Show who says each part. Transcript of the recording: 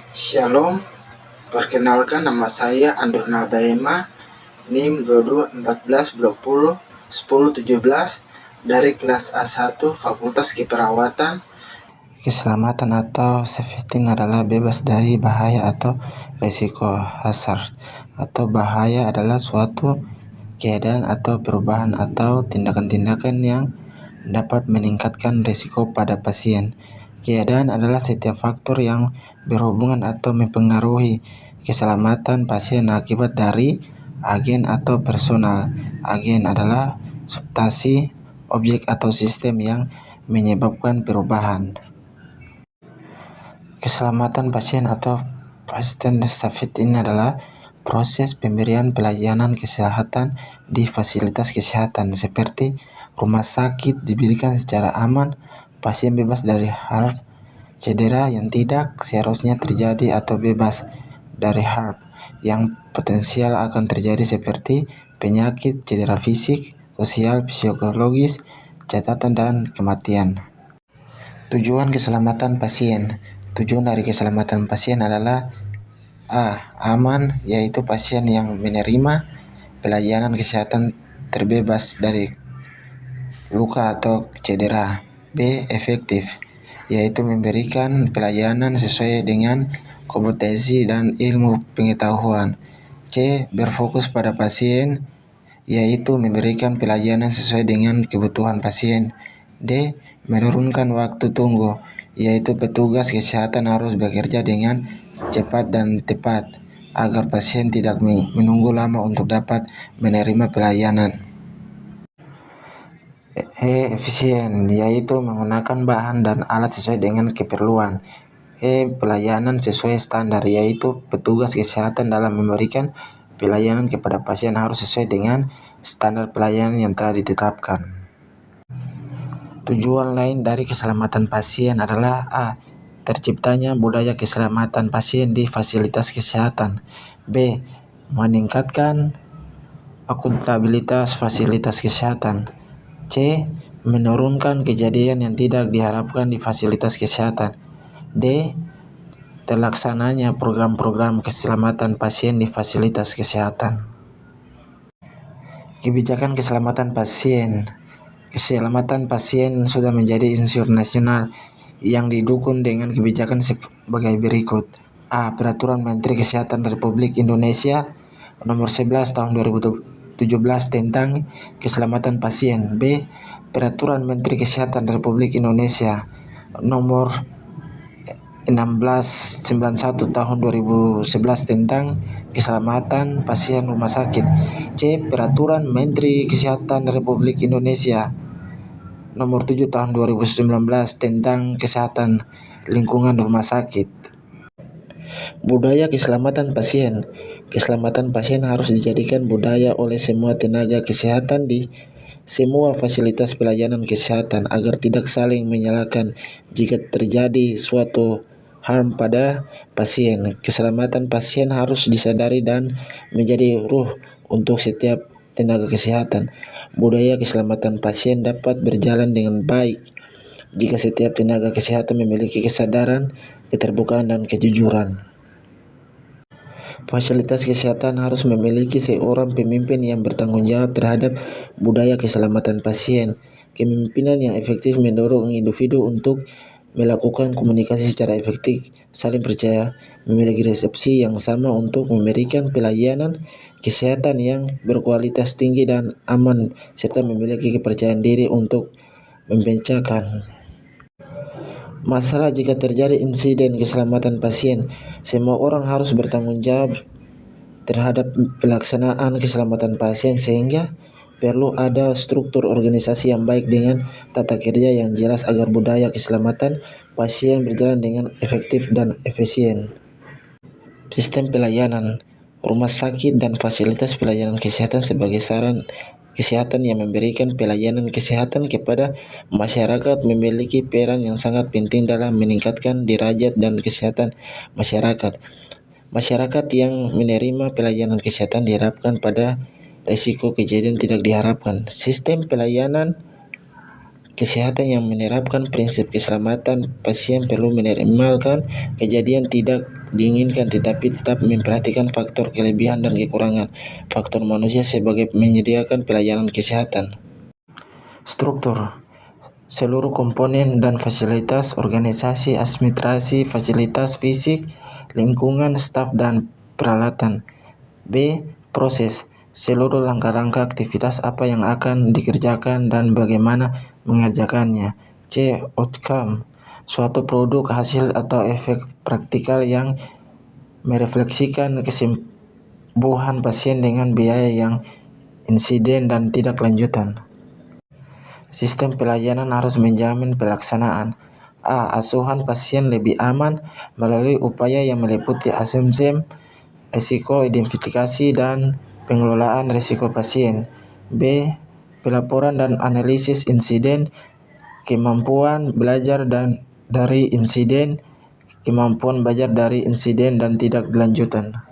Speaker 1: Shalom, perkenalkan nama saya Andur Nabaema, NIM 2214201017 dari kelas A1 Fakultas Keperawatan. Keselamatan atau safety adalah bebas dari bahaya atau risiko. Hazard atau bahaya adalah suatu keadaan atau perubahan atau tindakan-tindakan yang dapat meningkatkan risiko pada pasien. Keadaan adalah setiap faktor yang berhubungan atau mempengaruhi keselamatan pasien akibat dari agen atau personal. Agen adalah substansi, objek atau sistem yang menyebabkan perubahan. Keselamatan pasien atau patient safety ini adalah proses pemberian pelayanan kesehatan di fasilitas kesehatan seperti rumah sakit diberikan secara aman, pasien bebas dari hal cedera yang tidak seharusnya terjadi atau bebas dari hal yang potensial akan terjadi seperti penyakit, cedera fisik, sosial, psikologis, catatan, dan kematian. Tujuan keselamatan pasien. Tujuan dari keselamatan pasien adalah aman, yaitu pasien yang menerima pelayanan kesehatan terbebas dari luka atau cedera. B. Efektif, yaitu memberikan pelayanan sesuai dengan kompetensi dan ilmu pengetahuan. C. Berfokus pada pasien, yaitu memberikan pelayanan sesuai dengan kebutuhan pasien. D. Menurunkan waktu tunggu, yaitu petugas kesehatan harus bekerja dengan cepat dan tepat agar pasien tidak menunggu lama untuk dapat menerima pelayanan. Efisien, yaitu menggunakan bahan dan alat sesuai dengan keperluan. Pelayanan sesuai standar, yaitu petugas kesehatan dalam memberikan pelayanan kepada pasien harus sesuai dengan standar pelayanan yang telah ditetapkan. Tujuan lain dari keselamatan pasien adalah terciptanya budaya keselamatan pasien di fasilitas kesehatan. B. Meningkatkan akuntabilitas fasilitas kesehatan. C. Menurunkan kejadian yang tidak diharapkan di fasilitas kesehatan. D. Terlaksananya program-program keselamatan pasien di fasilitas kesehatan. Kebijakan keselamatan pasien. Keselamatan pasien sudah menjadi isu nasional yang didukung dengan kebijakan sebagai berikut. Peraturan Menteri Kesehatan Republik Indonesia Nomor 11 Tahun 2017 tentang keselamatan pasien. B. Peraturan Menteri Kesehatan Republik Indonesia Nomor 1691 Tahun 2011 tentang keselamatan pasien rumah sakit. C. Peraturan Menteri Kesehatan Republik Indonesia Nomor 7 Tahun 2019 tentang kesehatan lingkungan rumah sakit. Budaya keselamatan pasien. Keselamatan pasien harus dijadikan budaya oleh semua tenaga kesehatan di semua fasilitas pelayanan kesehatan agar tidak saling menyalahkan jika terjadi suatu harm pada pasien. Keselamatan pasien harus disadari dan menjadi ruh untuk setiap tenaga kesehatan. Budaya keselamatan pasien dapat berjalan dengan baik jika setiap tenaga kesehatan memiliki kesadaran, keterbukaan, dan kejujuran. Fasilitas kesehatan harus memiliki seorang pemimpin yang bertanggung jawab terhadap budaya keselamatan pasien. Kepemimpinan yang efektif mendorong individu untuk melakukan komunikasi secara efektif, saling percaya, memiliki resepsi yang sama untuk memberikan pelayanan kesehatan yang berkualitas tinggi dan aman, serta memiliki kepercayaan diri untuk memecahkan masalah jika terjadi insiden keselamatan pasien. Semua orang harus bertanggung jawab terhadap pelaksanaan keselamatan pasien, sehingga perlu ada struktur organisasi yang baik dengan tata kerja yang jelas agar budaya keselamatan pasien berjalan dengan efektif dan efisien. Sistem pelayanan. Rumah sakit dan fasilitas pelayanan kesehatan sebagai saran kesehatan yang memberikan pelayanan kesehatan kepada masyarakat memiliki peran yang sangat penting dalam meningkatkan derajat dan kesehatan masyarakat. Masyarakat yang menerima pelayanan kesehatan diharapkan pada risiko kejadian tidak diharapkan. Sistem pelayanan kesehatan yang menerapkan prinsip keselamatan pasien perlu minimalkan kejadian tidak diinginkan, tetapi tetap memperhatikan faktor kelebihan dan kekurangan faktor manusia sebagai menyediakan pelayanan kesehatan. Struktur seluruh komponen dan fasilitas organisasi, administrasi, fasilitas fisik, lingkungan, staf, dan peralatan. B. Proses seluruh langkah-langkah aktivitas apa yang akan dikerjakan dan bagaimana mengerjakannya. C. Outcome suatu produk, hasil, atau efek praktikal yang merefleksikan kesembuhan pasien dengan biaya yang insiden dan tidak lanjutan. Sistem pelayanan harus menjamin pelaksanaan A. Asuhan pasien lebih aman melalui upaya yang meliputi asesmen risiko, identifikasi, dan pengelolaan risiko pasien. B. Pelaporan dan analisis insiden, kemampuan belajar dari insiden, kemampuan belajar dari insiden dan tidak lanjutan.